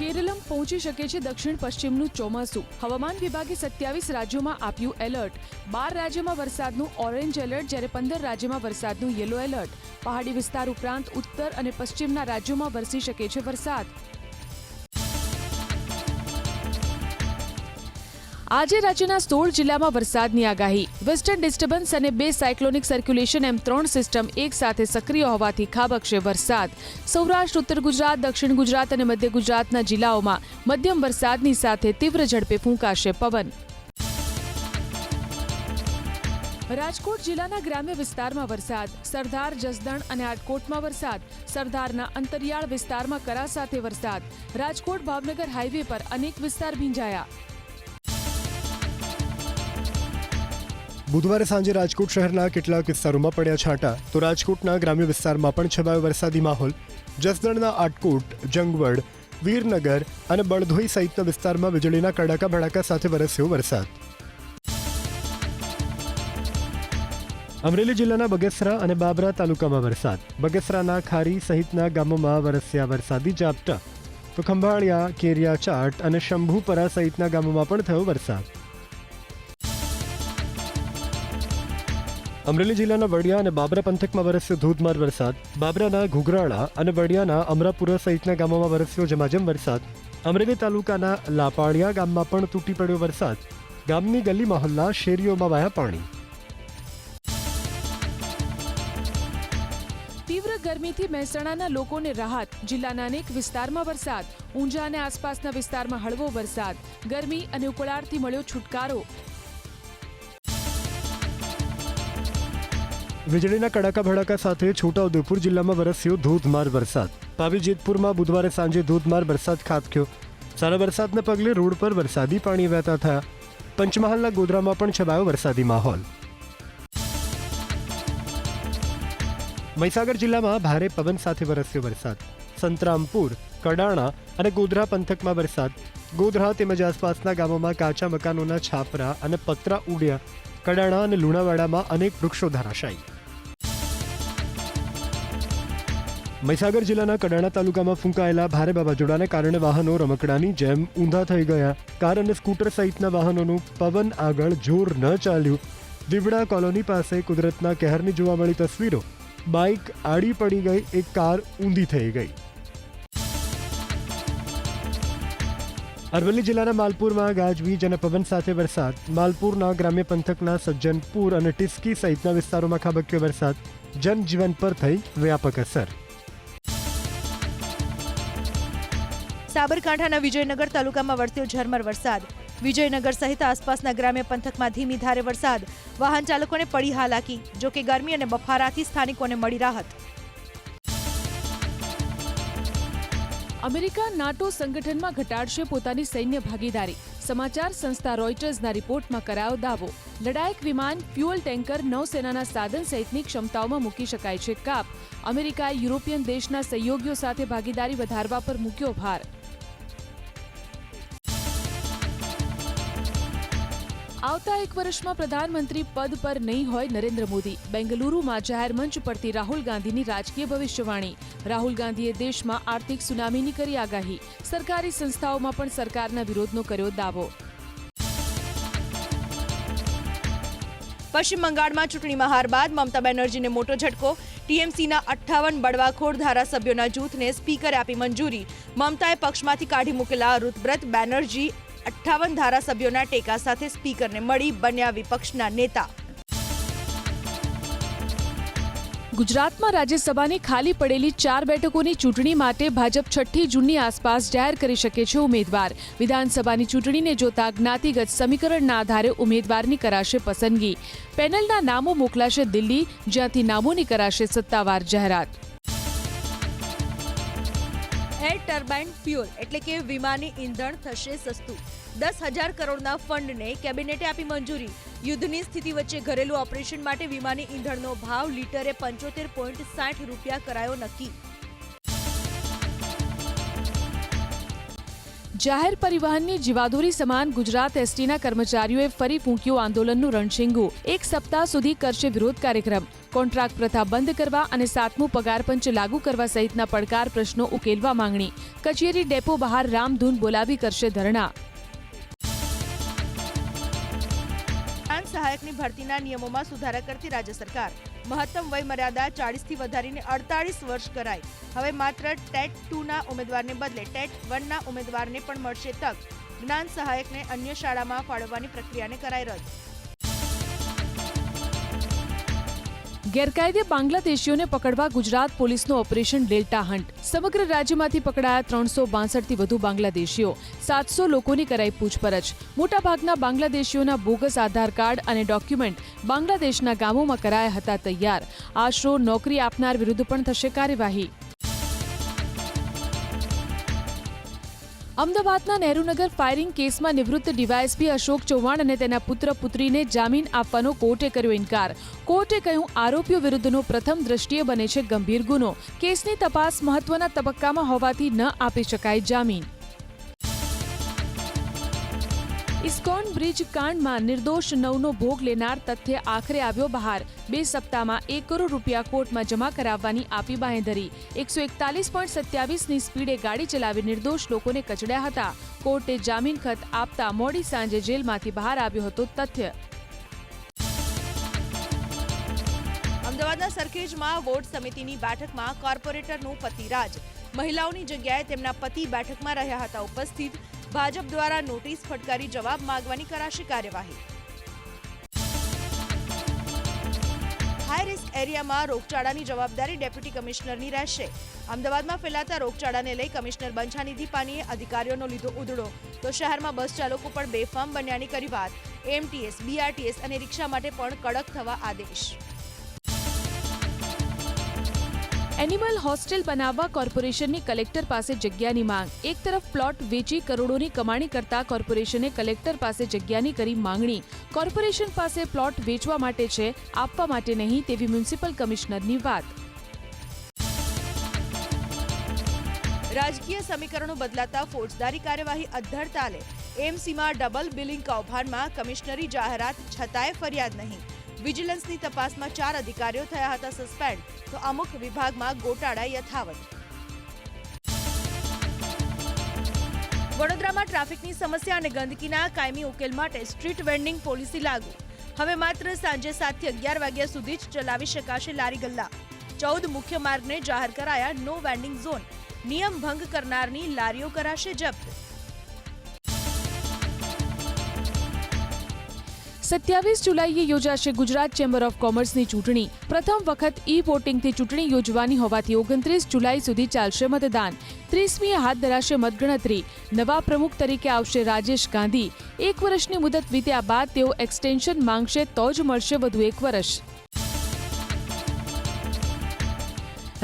કેરળમ પહોંચી શકે છે દક્ષિણ પશ્ચિમનું ચોમાસું. હવામાન વિભાગે 27 રાજ્યોમાં આપ્યું એલર્ટ. 12 રાજ્યોમાં વરસાદનું ઓરેન્જ એલર્ટ, જ્યારે 15 રાજ્યોમાં વરસાદનું યેલો એલર્ટ. પહાડી વિસ્તાર ઉપરાંત ઉત્તર અને પશ્ચિમના રાજ્યોમાં વરસી શકે છે વરસાદ. આજે રાજ્યના 16 જિલ્લામાં વરસાદની આગાહી. વેસ્ટર્ન ડિસ્ટર્બન્સ અને 2 સાયક્લોનિક સર્ક્યુલેશન એમ 3 સિસ્ટમ એક સાથે સક્રિય હોવાથી ખાબકશે વરસાદ. સૌરાષ્ટ્ર, ઉત્તર ગુજરાત, દક્ષિણ ગુજરાત અને મધ્ય ગુજરાતના જિલ્લાઓમાં મધ્યમ વરસાદની સાથે તીવ્ર ઝડપે ફૂંકાશે પવન. રાજકોટ જિલ્લાના ગ્રામ્ય વિસ્તારમાં વરસાદ. સરદાર, જસદણ અને આટકોટમાં વરસાદ. સરદારના અંતરિયાળ વિસ્તારમાં કરા સાથે વરસાદ. રાજકોટ ભાવનગર હાઈવે પર અનેક વિસ્તાર ભીંજાયા. બુધવારે સાંજે રાજકોટ શહેરના કેટલાક વિસ્તારોમાં પડ્યા છાંટા, તો રાજકોટના ગ્રામ્ય વિસ્તારમાં પણ છવાયો વરસાદી માહોલ. જસદણના આટકોટ, જંગવડ, વીરનગર અને બળધોઈ સહિતના વિસ્તારમાં વીજળીના કડાકા ભડાકા સાથે વરસ્યો વરસાદ. અમરેલી જિલ્લાના બગસરા અને બાબરા તાલુકામાં વરસાદ. બગસરાના ખારી સહિતના ગામોમાં વરસ્યા વરસાદી ઝાપટા, તો ખંભાળિયા, કેરિયા ચાટ અને શંભુપરા સહિતના ગામોમાં પણ થયો વરસાદ. અમરેલી જિલ્લાના વડિયા અને બાબરા પંથકમાં વરસ્યો ધોધમાર વરસાદ. બાબરાના ઘુઘરાળા અને વડિયાના અમરાપુરા સહિતના ગામોમાં વરસ્યો ઝમાઝમ વરસાદ. અમરેલી તાલુકાના લાપાળિયા ગામમાં પણ તૂટી પડ્યો વરસાદ. ગામની ગલી મહોલ્લા, શેરીઓમાં વહ્યા પાણી. તીવ્ર ગરમીથી મહેસાણાના લોકોને રાહત. જિલ્લાના અનેક વિસ્તારમાં વરસાદ. ઊંઝા અને આસપાસના વિસ્તારમાં હળવો વરસાદ. ગરમી અને ઉકળાટથી મળ્યો છુટકારો. વીજળીના કડાકા ભડાકા સાથે છોટાઉદેપુર જિલ્લામાં વરસ્યો ધોધમાર વરસાદ. પાવી જેતપુરમાં બુધવારે સાંજે ધોધમાર વરસાદ ખાબક્યો. સારા વરસાદને પગલે રોડ પર વરસાદી પાણી વહેતા થયા. પંચમહાલના ગોધરામાં પણ છવાયો વરસાદી માહોલ. મહીસાગર જિલ્લામાં ભારે પવન સાથે વરસ્યો વરસાદ. સંતરામપુર, કડાણા અને ગોધરા પંથકમાં વરસાદ. ગોધરા તેમજ આસપાસના ગામોમાં કાચા મકાનોના છાપરા અને પતરા ઉડ્યા. કડાણા અને લુણાવાડામાં અનેક વૃક્ષો ધરાશાયી. મહીસાગર જિલ્લાના કડાણા તાલુકામાં ફૂંકાયેલા ભારે વાવાઝોડાને કારણે વાહનો રમકડાની જેમ ઊંધા થઈ ગયા. કાર અને સ્કૂટર સહિતના વાહનોનું પવન આગળ જોર ન ચાલ્યું. દીવડા કોલોની પાસે કુદરતના કહેરની જોવા મળી તસવીરો. બાઇક આડી પડી ગઈ, એક કાર ઊંધી થઈ ગઈ. અરવલ્લી જિલ્લાના માલપુરમાં ગાજવીજ અને પવન સાથે વરસાદ. માલપુરના ગ્રામ્ય પંથકના સજ્જનપુર અને ટિસ્કી સહિતના વિસ્તારોમાં ખાબક્યો વરસાદ. જનજીવન પર થઈ વ્યાપક અસર. સાબરકાંઠાના વિજયનગર તાલુકામાં વરસ્યો ઝરમર વરસાદ. વિજયનગર સહિત આસપાસના ગ્રામ્ય પંથકમાં ધીમી ધારે વરસાદ. વાહન ચાલકોને પડી હાલાકી. જોકે ગરમી અને બફારાથી સ્થાનિકોને મળી રાહત. અમેરિકા નાટો સંગઠનમાં ઘટાડશે પોતાની સૈન્ય ભાગીદારી. સમાચાર સંસ્થા રોયટર્સના રિપોર્ટમાં કરાયો દાવો. લડાયક વિમાન, ફ્યુઅલ ટેન્કર, નૌસેનાના સાધન સહિતની ક્ષમતાઓમાં મૂકી શકાય છે કાપ. અમેરિકાએ યુરોપિયન દેશના સહયોગીઓ સાથે ભાગીદારી વધારવા પર મૂક્યો ભાર. આવતા એક વર્ષમાં પ્રધાનમંત્રી પદ પર નહીં હોય નરેન્દ્ર મોદી. બેંગલુરુમાં જાહેર મંચ પરથી રાહુલ ગાંધીની રાજકીય ભવિષ્યવાણી. રાહુલ ગાંધીએ દેશમાં આર્થિક સુનામીની કરી આગાહી. સરકારી સંસ્થાઓમાં પણ સરકારના વિરોધનો કર્યો દાવો. પશ્ચિમ બંગાળમાં ચૂંટણીમાં હાર બાદ મમતા બેનર્જીને મોટો ઝટકો. ટીએમસીના 58 બળવાખોર ધારાસભ્યોના જૂથને સ્પીકરે આપી મંજૂરી. મમતાએ પક્ષમાંથી કાઢી મૂકેલા ઋતબ્રત બેનર્જી 58 ધારાસભ્યોના ટેકા સાથે સ્પીકરને મળી બન્યા વિપક્ષના નેતા. ગુજરાતમાં રાજ્યસભાની ખાલી પડેલી 4 બેઠકોની ચૂંટણી માટે ભાજપ 6 જૂનની આસપાસ જાહેર કરી શકે છે ઉમેદવાર. વિધાનસભાની ચૂંટણીને જોતા જ્ઞાતિગત સમીકરણના આધારે ઉમેદવારની કરાશે પસંદગી. પેનલના નામો મોકલાશે દિલ્હી, જ્યાંથી નામોની કરાશે સત્તાવાર જાહેરાત. એર ટર્બાઇન ફ્યુઅલ એટલે કે વિમાની ઈંધણ થશે સસ્તું. 10,000 કરોડના ફંડને કેબિનેટે આપી મંજૂરી. યુદ્ધની સ્થિતિ વચ્ચે ઘરેલું ઓપરેશન માટે વિમાની ઈંધણનો ભાવ લીટરે 75.60 રૂપિયા કરાયો નક્કી. જાહેર પરિવહનની જીવાદોરી સમાન ગુજરાત એસટીના કર્મચારીઓએ ફરી ફૂંક્યું આંદોલનનું રણશીંગુ. 1 સપ્તાહ સુધી કરશે વિરોધ કાર્યક્રમ. કોન્ટ્રાક્ટ પ્રથા બંધ કરવા અને 7મું પગાર પંચ લાગુ કરવા સહિતના પડકાર પ્રશ્નો ઉકેલવા માંગણી. કચેરી ડેપો બહાર રામધૂન બોલાવી કરશે ધરણા. કિસાન સહાયકની ભરતીના નિયમોમાં સુધારા કરતી રાજ્ય સરકાર. મહત્તમ વય મર્યાદા 40થી વધારીને 48 વર્ષ કરાઈ. હવે માત્ર ટેટ 2ના ઉમેદવારને બદલે ટેટ 1ના ઉમેદવારને પણ મળશે તક. જ્ઞાન સહાયકને અન્ય શાળામાં ફાળવવાની પ્રક્રિયાને કરાઈ રદ. ગેરકાયદે બાંગ્લાદેશીઓને પકડવા ગુજરાત પોલીસનું ઓપરેશન ડેલ્ટા હન્ટ. સમગ્ર રાજ્યમાંથી પકડાયા 362થી વધુ બાંગ્લાદેશીઓ. 700 લોકોની કરાઈ પૂછપરછ. મોટાભાગના બાંગ્લાદેશીઓના બોગસ આધાર કાર્ડ અને ડોક્યુમેન્ટ બાંગ્લાદેશના ગામોમાં કરાયા હતા તૈયાર. આશરો નોકરી આપનાર વિરુદ્ધ પણ થશે કાર્યવાહી. અમદાવાદના નહેરુનગર ફાયરિંગ કેસમાં નિવૃત્ત ડીવાયએસપી અશોક ચૌહાણ અને તેના પુત્ર પુત્રીને જામીન આપવાનો કોર્ટે કર્યો ઇનકાર. કોર્ટે કહ્યું, આરોપીઓ વિરુદ્ધનો પ્રથમ દ્રષ્ટિએ બને છે ગંભીર ગુનો. કેસની તપાસ મહત્વના તબક્કામાં હોવાથી ન આપી શકાય જામીન. ઇસ્કોન બ્રિજ કાંડમાં નિર્દોષ 9નો ભોગ લેનાર તથ્ય આખરે આવ્યો બહાર. 2 સપ્તાહમાં 1 કરોડ રૂપિયા કોર્ટમાં જમા કરાવવાની આપી બાંહેધરી. 141.27ની સ્પીડે ગાડી ચલાવી નિર્દોષ લોકોને કચડ્યા હતા. કોર્ટે જામીન ખત આપતા મોડી સાંજે જેલમાંથી બહાર આવ્યો હતો તથ્ય. અમદાવાદના સરખેજમાં વોર્ડ સમિતિની બેઠકમાં કોર્પોરેટરનું પતિરાજ. મહિલાઓની જગ્યાએ તેમના પતિ બેઠકમાં રહ્યા હતા ઉપસ્થિત. ભાજપ દ્વારા નોટિસ ફટકારી જવાબ માંગવાની કરાશે કાર્યવાહી. હાઈ રિસ્ક એરિયામાં રોગચાળાની જવાબદારી ડેપ્યુટી કમિશનરની રહેશે. અમદાવાદમાં ફેલાતા રોગચાળાને લઈ કમિશનર બંછાનિધિ પાનીએ અધિકારીઓનો લીધો ઉધડો, તો શહેરમાં બસ ચાલકો પણ બેફામ બન્યાની કરી વાત. એમટીએસ, બીઆરટીએસ અને રિક્ષા માટે પણ કડક થવા આદેશ. એનિમલ હોસ્ટેલ બનાવવા કોર્પોરેશનની કલેક્ટર પાસે જગ્યાની માંગ. એક તરફ પ્લોટ વેચી કરોડોની કમાણી કરતા કોર્પોરેશને કલેક્ટર પાસે જગ્યાની કરી માંગણી. કોર્પોરેશન પાસે પ્લોટ વેચવા માટે છે, આપવા માટે નહીં તેવી મ્યુનિસિપલ કમિશનરની વાત. રાજકીય સમીકરણો બદલાતા ફોજદારી કાર્યવાહી અધ્ધર તાલે. એમસીમાં ડબલ બિલિંગ કૌભાંડમાં કમિશનરી જાહેરાત છતાંય ફરિયાદ નહીં. વિજિલન્સની તપાસમાં 4 અધિકારીઓ થયા હતા સસ્પેન્ડ, તો અમુક વિભાગમાં ગોટાળા યથાવત. વડોદરામાં ટ્રાફિકની સમસ્યા અને ગંદકીના કાયમી ઉકેલ માટે સ્ટ્રીટ વેન્ડિંગ પોલિસી લાગુ. હવે માત્ર સાંજે 7 થી 11 વાગ્યા સુધી જ ચલાવી શકાશે લારી ગલ્લા. 14 મુખ્ય માર્ગને જાહેર કરાયા નો વેન્ડિંગ ઝોન. નિયમ ભંગ કરનારની લારીઓ કરાશે જપ્ત. 27 જુલાઈએ યોજાશે ગુજરાત ચેમ્બર ઓફ કોમર્સની ચૂંટણી. પ્રથમ વખત વોટિંગથી ચૂંટણી યોજવાની હોવાથી 29 જુલાઈ સુધી ચાલશે મતદાન. 30મીએ હાથ ધરાશે મતગણતરી. નવા પ્રમુખ તરીકે આવશે રાજેશ ગાંધી. 1 વર્ષની મુદત વીત્યા બાદ તેઓ એક્સટેન્શન માંગશે તો જ મળશે વધુ 1 વર્ષ.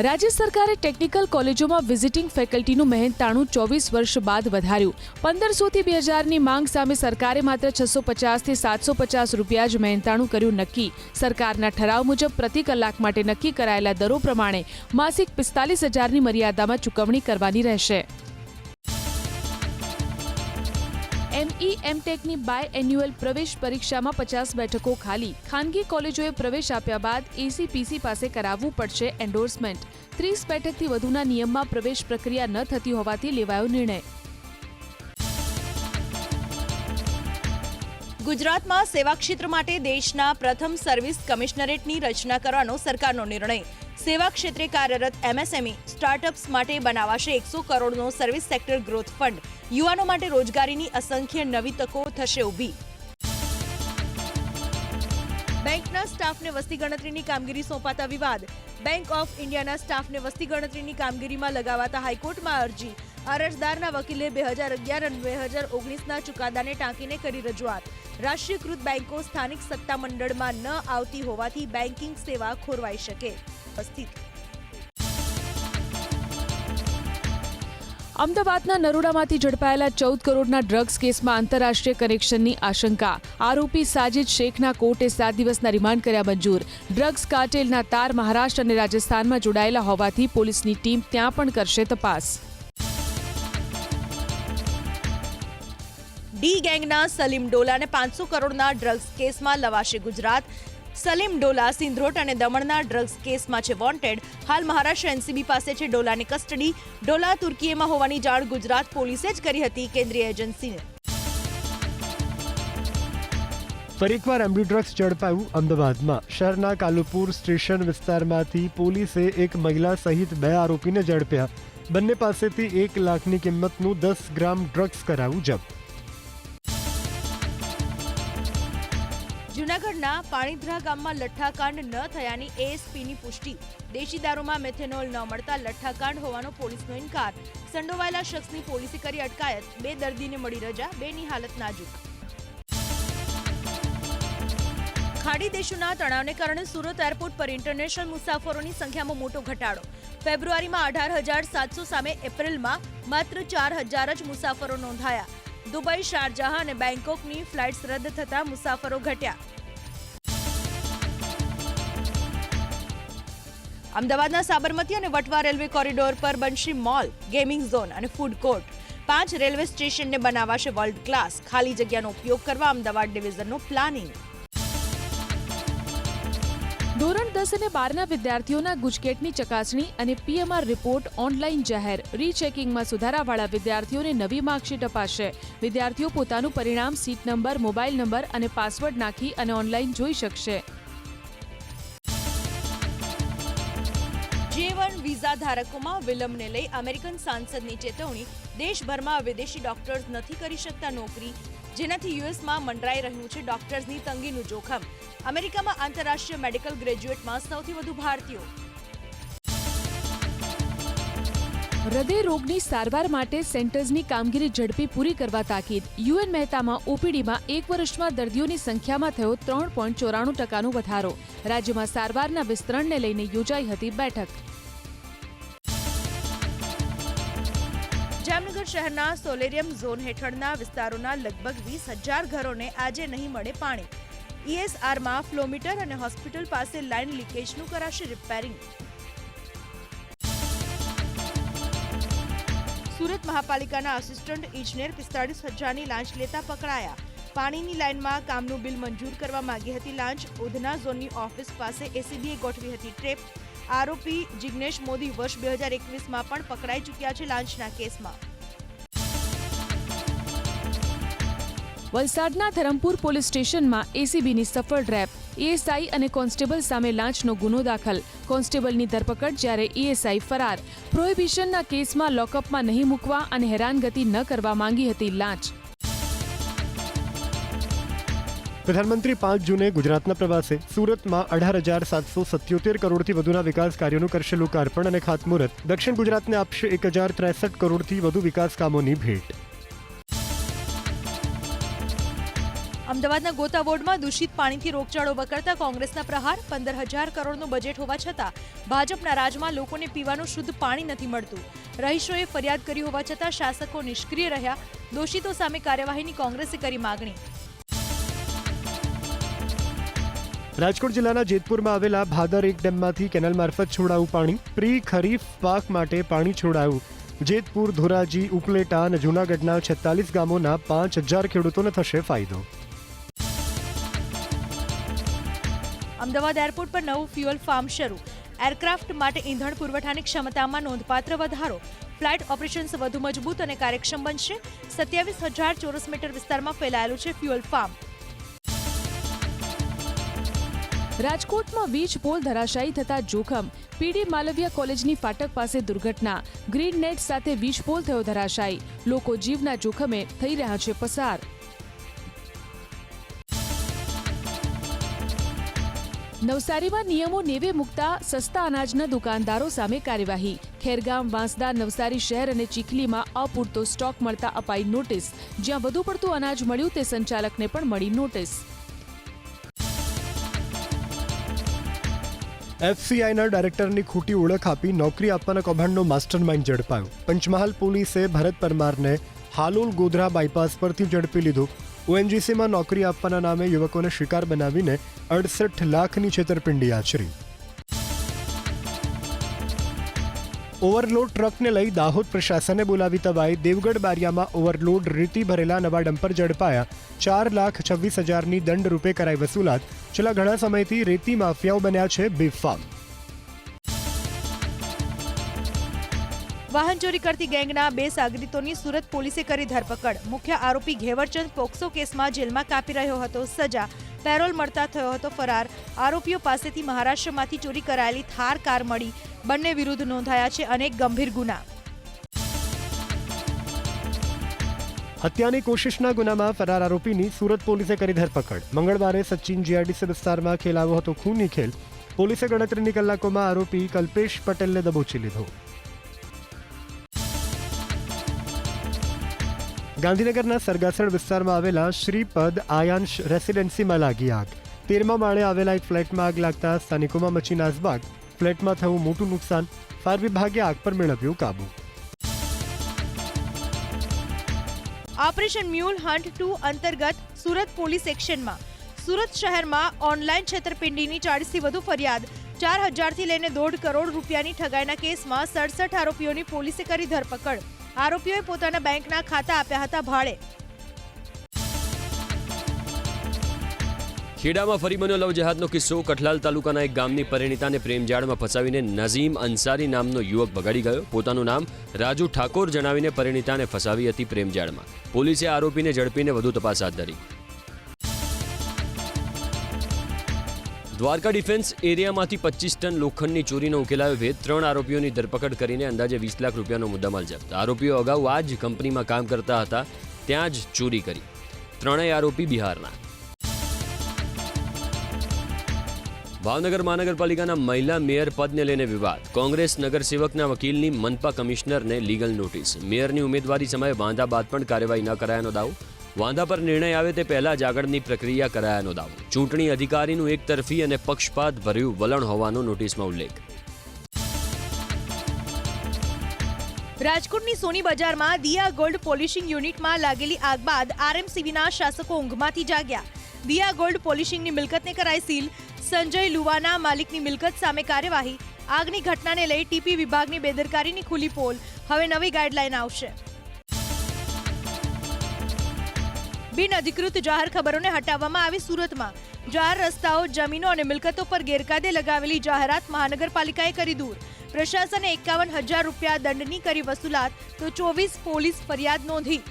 રાજ્ય સરકારે ટેકનિકલ કોલેજોમાં વિઝિટિંગ ફેકલ્ટીનું મહેનતાણું 24 વર્ષ બાદ વધાર્યું. 1500થી 2000ની માંગ સામે સરકારે માત્ર 650થી 750 રૂપિયા જ મહેનતાણું કર્યું નક્કી. સરકારના ઠરાવ મુજબ પ્રતિ કલાક માટે નક્કી કરાયેલા દરો પ્રમાણે માસિક 45,000ની મર્યાદામાં ચૂકવણી કરવાની રહેશે. એમઈ એમટેકની બાય એન્યુઅલ પ્રવેશ પરીક્ષામાં 50 બેઠકો ખાલી. ખાનગી કોલેજોએ પ્રવેશ આપ્યા બાદ એસીપીસી પાસે કરાવવું પડશે એન્ડોર્સમેન્ટ. 30 બેઠકથી વધુના નિયમમાં પ્રવેશ પ્રક્રિયા ન થતી હોવાથી લેવાયો નિર્ણય. ગુજરાતમાં સેવા ક્ષેત્ર માટે દેશના પ્રથમ સર્વિસ કમિશનરેટની રચના કરવાનો સરકારનો નિર્ણય. સેવા ક્ષેત્રે કાર્યરત એમએસએમઈ સ્ટાર્ટઅપ્સ માટે બનાવાશે 100 કરોડનો સર્વિસ સેક્ટર ગ્રોથ ફંડ. યુવાનો માટે રોજગારીની અસંખ્ય નવી તકો થશે ઊભી. બેંકના સ્ટાફને વસ્તી ગણતરીની કામગીરી સોંપાતા વિવાદ. બેંક ઓફ ઇન્ડિયાના સ્ટાફને વસ્તી ગણતરીની કામગીરીમાં લગાવાતા હાઈકોર્ટમાં અરજી. અરજદારના વકીલે 2011 અને 2019ના ચુકાદાને ટાંકીને કરી રજૂઆત. રાષ્ટ્રીયકૃત બેંકો સ્થાનિક સત્તામંડળમાં ન આવતી હોવાથી બેન્કિંગ સેવા ખોરવાઈ શકે. અમદાવાદના નરોડામાંથી ઝડપાયેલા 14 કરોડના ડ્રગ્સ કેસમાં આંતરરાષ્ટ્રીય કનેક્શનની આશંકા. આરોપી સાજિદ શેખના કોર્ટે 7 દિવસના રિમાન્ડ કર્યા મંજૂર. ડ્રગ્સ કાર્ટેલના તાર મહારાષ્ટ્ર અને રાજસ્થાનમાં જોડાયેલા હોવાથી પોલીસની ટીમ ત્યાં પણ કરશે તપાસ. ડી ગેંગના સલીમ ડોલાને 500 કરોડના ડ્રગ્સ કેસમાં લવાશે ગુજરાત. સલીમ ડોલા સિંધરોટ અને દમણના ડ્રગ્સ કેસમાં છે વોન્ટેડ. હાલ મહારાષ્ટ્ર એનસીબી પાસે છે ડોલાની કસ્ટડી. ડોલા તુર્કીમાં હોવાની જાણ ગુજરાત પોલીસે જ કરી હતી કેન્દ્રીય એજન્સીને. ફરી એકવાર એમડી ડ્રગ્સ ઝડપાયું અમદાવાદમાં. શહેરના કાલુપુર સ્ટેશન વિસ્તારમાંથી પોલીસે એક મહિલા સહિત 2 આરોપીને ઝડપ્યા. બંને પાસેથી 1 લાખની કિંમતનું 10 ગ્રામ ડ્રગ્સ કરાયું જપ્ત. જૂનાગઢના પાણીધ્રા ગામમાં લઠ્ઠાકાંડ ન થયાની એએસપીની પુષ્ટિ. દેશી દારૂમાં મેથેનોલ ન મળતા લઠ્ઠાકાંડ હોવાનો પોલીસનો ઇનકાર. સંડોવાયેલા શખ્સની પોલીસે કરી અટકાયત. 2 દર્દીને મળી રજા, 2ની હાલત નાજુક. ખાડી દેશોના તણાવને કારણે સુરત એરપોર્ટ પર ઇન્ટરનેશનલ મુસાફરોની સંખ્યામાં મોટો ઘટાડો. ફેબ્રુઆરીમાં 18,700 સામે એપ્રિલમાં માત્ર 4,000 જ મુસાફરો નોંધાયા. દુબઈ, શારજાહ અને બેંકોકની ફ્લાઇટ્સ રદ થતા મુસાફરો ઘટ્યા. અમદાવાદના સાબરમતી અને વટવા રેલવે કોરિડોર પર બનશે મોલ, ગેમિંગ ઝોન અને ફૂડ કોર્ટ. 5 રેલવે સ્ટેશનને બનાવાશે વર્લ્ડ ક્લાસ. ખાલી જગ્યાનો ઉપયોગ કરવા અમદાવાદ ડિવિઝનનું પ્લાનિંગ. ધોરણ 10 અને 12ના વિદ્યાર્થીઓના ગુજકેટની ચકાસણી અને પીએમઆર રિપોર્ટ ઓનલાઈન જાહેર. રીચેકિંગમાં સુધારાવાળા વિદ્યાર્થીઓને નવી માર્કશીટ અપાશે. વિદ્યાર્થીઓ પોતાનું પરિણામ, સીટ નંબર, મોબાઈલ નંબર અને પાસવર્ડ નાખી અને ઓનલાઈન જોઈ શકશે. J1 વિઝા ધારકોમાં વિલંબને લઈ અમેરિકન સાંસદની ચેતવણી. દેશભરમાં વિદેશી ડોક્ટર્સ નથી કરી શકતા નોકરી, જેનાથી યુએસમાં મંડરાઈ રહ્યું છે ડોક્ટર્સની તંગીનું જોખમ. અમેરિકામાં આંતરરાષ્ટ્રીય મેડિકલ ગ્રેજ્યુએટમાં સૌથી વધુ ભારતીયો. હૃદય રોગની સારવાર માટે સેન્ટર્સની કામગીરી ઝડપી પૂરી કરવા તાકીદ. યુએન મહેતામાં ઓપીડીમાં 1 વર્ષમાં દર્દીઓની સંખ્યામાં થયો 3.94% વધારો. રાજ્યમાં સારવારના વિસ્તરણને લઈને યોજાઈ હતી બેઠક. જામનગર શહેરના સોલેરિયમ ઝોન હેઠળના વિસ્તારોના લગભગ 20,000 ઘરોને આજે નહીં મળે પાણી. ઈએસઆરમાં ફ્લોમીટર અને હોસ્પિટલ પાસે લાઇન લીકેજનું કરાશે રિપેરિંગ. સુરત મહાપાલિકાના આસિસ્ટન્ટ ઇજનેર 45,000ની લાંચ લેતા પકડાયા. પાણીની લાઇનમાં કામનું બિલ મંજૂર કરવા માંગી હતી લાંચ. ઉધના ઝોનની ઓફિસ પાસે એસીબીએ ગોઠવી હતી ટ્રેપ. આરોપી જિગ્નેશ મોદી વર્ષ 2021માં પણ પકડાઈ ચૂક્યા છે લાંચના કેસમાં. વલસાડના ધરમપુર પોલીસ સ્ટેશનમાં એસીબીની સફળ રેપ. એએસઆઈ અને કોન્સ્ટેબલ સામે લાંચનો ગુનો દાખલ. કોન્સ્ટેબલની ધરપકડ, જ્યારે એએસઆઈ ફરાર. પ્રોહિબિશનના કેસમાં લોકઅપમાં નહીં મૂકવા અને હેરાનગતિ ન કરવા માંગી હતી લાંચ. પ્રધાનમંત્રી 5 જૂને ગુજરાતના પ્રવાસે. સુરતમાં 18,777 કરોડથી વધુના વિકાસ કાર્યોનું કરશે લોકાર્પણ અને ખાતમુહૂર્ત. દક્ષિણ ગુજરાતને આપશે 1,063 કરોડથી વધુ વિકાસ કામોની ભેટ. અમદાવાદના ગોતા વોર્ડમાં દૂષિત પાણીથી રોગચાળો વકરતા કોંગ્રેસના પ્રહાર. 15,000 કરોડનું બજેટ હોવા છતાં ભાજપના રાજમાં લોકોને પીવાનું શુદ્ધ પાણી નથી મળતું. રહીશોએ ફરિયાદ કરી હોવા છતાં શાસકો નિષ્ક્રિય રહ્યા. દોષિતો સામે કાર્યવાહીની કોંગ્રેસે કરી માગણી. રાજકોટ જિલ્લાના જેતપુરમાં આવેલા ભાદર 1 ડેમમાંથી કેનાલ મારફત છોડાયું પાણી. પ્રી ખરીફ પાક માટે પાણી છોડાયું. જેતપુર, ધોરાજી, ઉપલેટા અને જૂનાગઢના 46 ગામોના 5,000 ખેડૂતોને થશે ફાયદો. અમદાવાદ એરપોર્ટ પર નવું ફ્યુઅલ ફાર્મ શરૂ. એરક્રાફ્ટ માટે ઈંધણ પુરવઠાની ક્ષમતામાં નોંધપાત્ર વધારો. ફ્લાઇટ ઓપરેશન્સ વધુ મજબૂત અને કાર્યક્ષમ બનશે. 27,000 ચોરસ મીટર વિસ્તારમાં ફેલાયેલું છે ફ્યુઅલ ફાર્મ. રાજકોટમાં વીજ પોલ ધરાશાયી થતા જોખમ. પીડી માલવિયા કોલેજની ફાટક પાસે દુર્ઘટના. ગ્રીન નેટ સાથે વીજ પોલ થયો ધરાશાયી. લોકો જીવના જોખમે થઈ રહ્યા છે પસાર. નવસારીમાં નિયમો નેવે મૂકતા સસ્તા અનાજના દુકાનદારો સામે કાર્યવાહી. ખેરગામ, વાંસદા, નવસારી શહેર અને ચીખલીમાં અપૂરતો સ્ટોક મળતા અપાઈ નોટિસ. જ્યાં વધુ પડતું અનાજ મળ્યું તે સંચાલકને પણ મળી નોટિસ. એફસીઆઈના ડાયરેક્ટરની ખોટી ઓળખ આપી નોકરી આપવાના કૌભાંડનો માસ્ટરમાઇન્ડ ઝડપાયો. પંચમહાલ પોલીસે ભરત પરમારને હાલોલ ગોધરા બાયપાસ પરથી ઝડપી લીધો. ઓએનજીસીમાં નોકરી આપવાના નામે યુવકોને શિકાર બનાવીને 68 લાખની છેતરપિંડી આચરી. ઓવરલોડ ટ્રકને લઈ દાહોદ પ્રશાસને બોલાવી તવાઈ. દેવગઢ બારિયામાં ઓવરલોડ રેતી ભરેલા નવા ડમ્પર ઝડપાયા. 4,26,000ની દંડ રૂપે કરાઈ વસૂલાત. છેલ્લા ઘણા સમયથી રેતી માફિયાઓ બન્યા છે બેફામ. વાહન ચોરી કરતી ગેંગના 2 સાગરીતોની સુરત પોલીસે કરી ધરપકડ. મુખ્ય આરોપી ઘેવરચંદ પોક્સો કેસમાં જેલમાં કાપી રહ્યો હતો સજા. પેરોલ મળતા થયો હતો ફરાર. આરોપીઓ પાસેથી મહારાષ્ટ્રમાંથી ચોરી કરાયેલી થાર કાર મળી. બંને વિરુદ્ધ નોંધાયા છે અનેક ગંભીર ગુના. હત્યાની કોશિશના ગુનામાં ફરાર આરોપીની સુરત પોલીસે કરી ધરપકડ. મંગળવારે સચિન જીઆઈડીસી વિસ્તારમાં ખેલાવો હતો ખૂની ખેલ. પોલીસે ગણતરીની કલાકોમાં આરોપી કલ્પેશ પટેલને દબોચી લીધો. ગાંધીનગરના સરગાસણ વિસ્તારમાં આવેલા શ્રીપદ આયાંશ રેસિડેન્સીમાં લાગી આગ. 13મા માળે આવેલા એક ફ્લેટમાં આગ લાગતા સ્થાનિકોમાં મચી નાસભાગ. ફ્લેટમાં થયું મોટું નુકસાન. ફાયર વિભાગે આગ પર મેળવ્યો કાબુ. ઓપરેશન મ્યુલ હન્ટ 2 અંતર્ગત સુરત પોલીસ એક્શનમાં. સુરત શહેરમાં ઓનલાઈન છેતરપિંડીની 40થી વધુ ફરિયાદ. 4,000થી લઈને 1.5 કરોડ રૂપિયાની ઠગાઈના કેસમાં 67 આરોપીઓની પોલીસે કરી ધરપકડ. આરોપીઓએ પોતાના બેંકના ખાતા આપ્યા હતા ભાડે. ખેડામાં ફરી બન્યો લવ જેહાદનો કિસ્સો. કઠલાલ તાલુકાના એક ગામની પરિણીતાને પ્રેમજાળમાં ફસાવીને નઝીમ અંસારી નામનો યુવક ભગાડી ગયો. પોતાનું નામ રાજુ ઠાકોર જણાવીને પરિણીતાને ફસાવી હતી પ્રેમજાળમાં. પોલીસે આરોપીને ઝડપીને વધુ તપાસ હાથ ધરી. દ્વારકા ડિફેન્સ એરિયામાંથી 25 ટન લોખંડની ચોરીનો ઉકેલાયો ભેદ. 3 આરોપીઓની ધરપકડ કરીને અંદાજે 20 લાખ રૂપિયાનો મુદ્દામાલ જપ્ત. આરોપીઓ અગાઉ આ જ કંપનીમાં કામ કરતા હતા, ત્યાં જ ચોરી કરી. 3 આરોપી બિહારના. ભાવનગર મહાનગરપાલિકાના મહિલા મેયર પદને લઈને વિવાદ. કોંગ્રેસ નગરસેવકના વકીલની મનપા કમિશનરને લીગલ નોટિસ. મેયરની ઉમેદવારી સમયે વાંધા બાદ પણ કાર્યવાહી ન કરાયાનો દાવો. વાંધા પર નિર્ણય આવે તે પહેલા જ આગળની પ્રક્રિયા કરાયાનો દાવો. ચૂંટણી અધિકારીનું એકતરફી અને પક્ષપાત ભર્યું વલણ હોવાનો નોટિસમાં ઉલ્લેખ. રાજકોટની સોની બજારમાં દિયા ગોલ્ડ પોલિશિંગ યુનિટમાં લાગેલી આગ બાદ આરએમસીબીના શાસકો ઊંઘમાંથી જાગ્યા. દિયા ગોલ્ડ પોલિશિંગની મિલકતને કરાઈ સીલ. સંજય લુવાના માલિકની મિલકત સામે કાર્યવાહી. આગની ઘટનાને લઈ ટીપી વિભાગની બેદરકારીની ખુલ્લી પોલ. હવે નવી ગાઈડલાઈન આવશે. બિનઅધિકૃત જાહેર ખબરોને હટાવવામાં આવી. સુરતમાં જાહેર રસ્તાઓ, જમીનો અને મિલકતો પર ગેરકાયદે લગાવેલી જાહેરાત મહાનગરપાલિકાએ કરી દૂર. પ્રશાસને 51,000 રૂપિયા દંડની કરી વસૂલાત તો 24 પોલીસ ફરિયાદ નોંધી.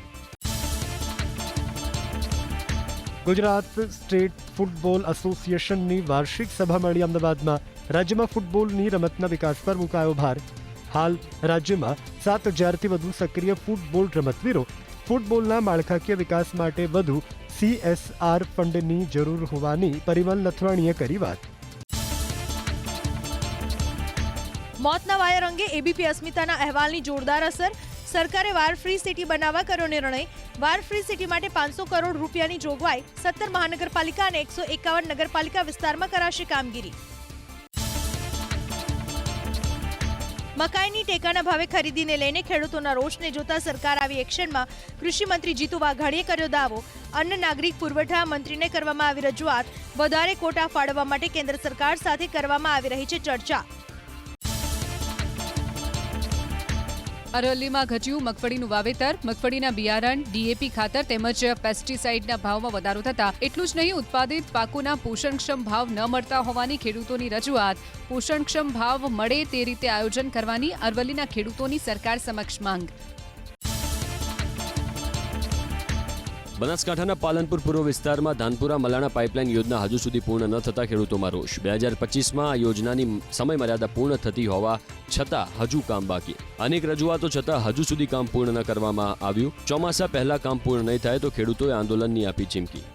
ગુજરાત સ્ટેટ ફૂટબોલ એસોસિએશનની વાર્ષિક સભા મળી અમદાવાદમાં. રાજ્યમાં ફૂટબોલની રમતના વિકાસ પર મુકાયો ભાર. હાલ રાજ્યમાં 7,000થી વધુ સક્રિય ફૂટબોલ રમતવીરો. ફૂટબોલના માળખાકીય વિકાસ માટે વધુ CSR ફંડની જરૂર હોવાની પરિમલ નથવાણીએ કરી વાત. મોતના વાયર અંગે એબીપી અસ્મિતાના અહેવાલની જોરદાર અસર. સરકારે વાયર ફ્રી સિટી બનાવવા કર્યો નિર્ણય. વાયર ફ્રી સિટી માટે 500 કરોડ રૂપિયાની જોગવાઈ. 17 મહાનગરપાલિકા અને 151 નગરપાલિકા વિસ્તારમાં કરાશે કામગીરી. મકાઈની ટેકાના ભાવે ખરીદીને લઈને ખેડૂતોના રોષને જોતા સરકાર આવી એક્શનમાં. કૃષિ મંત્રી જીતુ વાઘાણીએ કર્યો દાવો. અન્ન નાગરિક પુરવઠા મંત્રીને કરવામાં આવી રજૂઆત. વધારે કોટા ફાળવવા માટે કેન્દ્ર સરકાર સાથે કરવામાં આવી રહી છે ચર્ચા. અરવલ્લીમાં ઘટ્યું મગફળીનું વાવેતર. મગફળીના બિયારણ, ડીએપી ખાતર તેમજ પેસ્ટિસાઇડના ભાવમાં વધારો થતા એટલું જ નહીં, ઉત્પાદિત પાકોના પોષણક્ષમ ભાવ ન મળતા હોવાની ખેડૂતોની રજૂઆત. પોષણક્ષમ ભાવ મળે તે રીતે આયોજન કરવાની અરવલ્લીના ખેડૂતોની સરકાર સમક્ષ માંગ. બનાસકાંઠાના પાલનપુર પૂર્વ વિસ્તારમાં ધાનપુરા મલાણા પાઇપલાઇન યોજના હજુ સુધી પૂર્ણ ન થતા ખેડૂતોમાં રોષ. 2025માં આ યોજનાની સમયમર્યાદા પૂર્ણ થતી હોવા છતાં હજુ કામ બાકી. અનેક રજૂઆતો છતાં હજુ સુધી કામ પૂર્ણ ન કરવામાં આવ્યું. ચોમાસા પહેલા કામ પૂર્ણ નહીં થાય તો ખેડૂતોએ આંદોલનની આપી ચીમકી.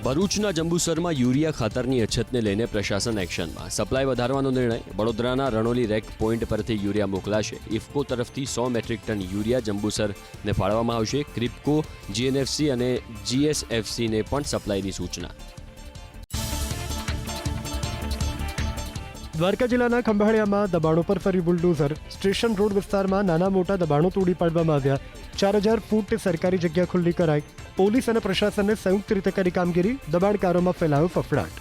ભરૂચના જંબુસરમાં યુરિયા ખાતરની અછતને લઈને પ્રશાસન એક્શનમાં. સપ્લાય વધારવાનો નિર્ણય. વડોદરાના રણોલી રેક પોઈન્ટ પરથી યુરિયા મોકલાશે. ઇફકો તરફથી 100 મેટ્રિક ટન યુરિયા જંબુસરને ફાળવવામાં આવશે. ક્રિપ્કો, જીએનએફસી અને જીએસએફસીને પણ સપ્લાયની સૂચના. દ્વારકા જિલ્લાના ખંભાળિયામાં દબાણો પર ફરી બુલડોઝર. સ્ટેશન રોડ વિસ્તારમાં નાના મોટા દબાણો તોડી પાડવામાં આવ્યા. 4,000 ફૂટ સરકારી જગ્યા ખુલ્લી કરાઈ. પોલીસ અને પ્રશાસને સંયુક્ત રીતે કરી કામગીરી. દબાણકારોમાં ફેલાયો ફફડાટ.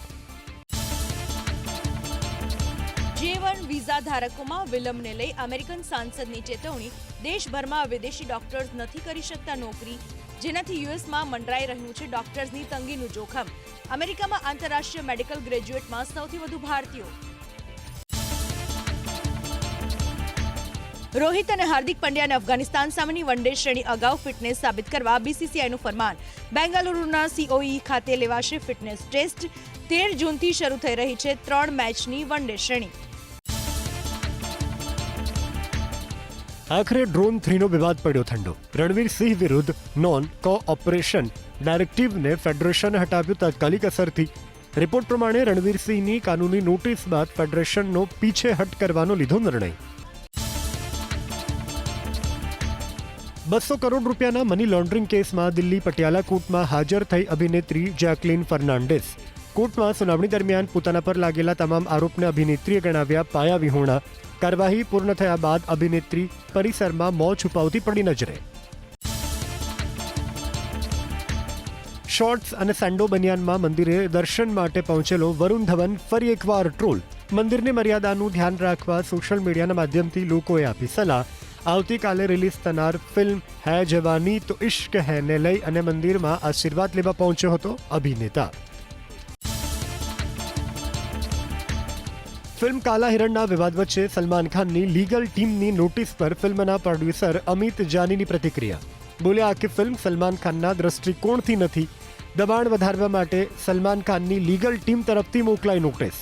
વિઝા ધારકોમાં વિલંબને લઈ અમેરિકન સાંસદની ચેતવણી. દેશભરમાં વિદેશી ડોક્ટર્સ નથી કરી શકતા નોકરી, જેનાથી યુએસમાં મંડરાઈ રહ્યું છે ડોક્ટર્સની તંગીનું જોખમ. અમેરિકામાં આંતરરાષ્ટ્રીય મેડિકલ ગ્રેજ્યુએટમાં સૌથી વધુ ભારતીયો. રોહિત અને હાર્દિક પંડ્યાને અફઘાનિસ્તાન સામેની વનડે શ્રેણી અગાઉ ફિટનેસ સાબિત કરવા બીસીસીઆઈનું ફરમાન. બેંગાલુરુના COE ખાતે લેવાશે ફિટનેસ ટેસ્ટ. 13 જૂનથી શરૂ થઈ રહી છે 3 મેચની વનડે શ્રેણી. આખરે ડ્રોન 3નો વિવાદ પડ્યો ઠંડો. રણવીર સિંહ વિરુદ્ધ નોન કોઓપરેશન ડાયરેક્ટિવને ફેડરેશને હટાવ્યું તાત્કાલિક અસરથી. રિપોર્ટ પ્રમાણે રણવીર સિંહની કાનૂની નોટિસ બાદ ફેડરેશનનો પીછેહટ કરવાનો લીધો નિર્ણય. 200 કરોડ રૂપિયાના મની લોન્ડરિંગ કેસમાં દિલ્હી પટિયાલા કોર્ટમાં હાજર થઈ અભિનેત્રી જેકલિન ફર્નાન્ડિસ. કોર્ટમાં સુનાવણી દરમિયાન પોતાના પર લાગેલા તમામ આરોપને અભિનેત્રીએ ગણાવ્યા પાયાવિહોણા. કાર્યવાહી પૂર્ણ થયા બાદ અભિનેત્રી પરિસરમાં મોં છુપાવતી પડી નજરે. શોર્ટ્સ અને સેન્ડો બનિયાનમાં મંદિરે દર્શન માટે પહોંચેલો વરુણ ધવન ફરી એકવાર ટ્રોલ. મંદિરની મર્યાદાનું ધ્યાન રાખવા સોશિયલ મીડિયાના માધ્યમથી લોકોએ આપી સલાહ. આવતીકાલે રિલીઝ થનાર ફિલ્મ હૈ જવાની તો ઇશ્ક હૈને લઈ અને મંદિરમાં આશીર્વાદ લેવા પહોંચ્યો હતો અભિનેતા. ફિલ્મ કાલા હિરણના વિવાદ વચ્ચે સલમાન ખાનની લીગલ ટીમની નોટિસ પર ફિલ્મના પ્રોડ્યુસર અમિત જાનીની પ્રતિક્રિયા. બોલ્યા કે ફિલ્મ સલમાન ખાનના દ્રષ્ટિકોણથી નથી. દબાણ વધારવા માટે સલમાન ખાનની લીગલ ટીમ તરફથી મોકલાઈ નોટિસ.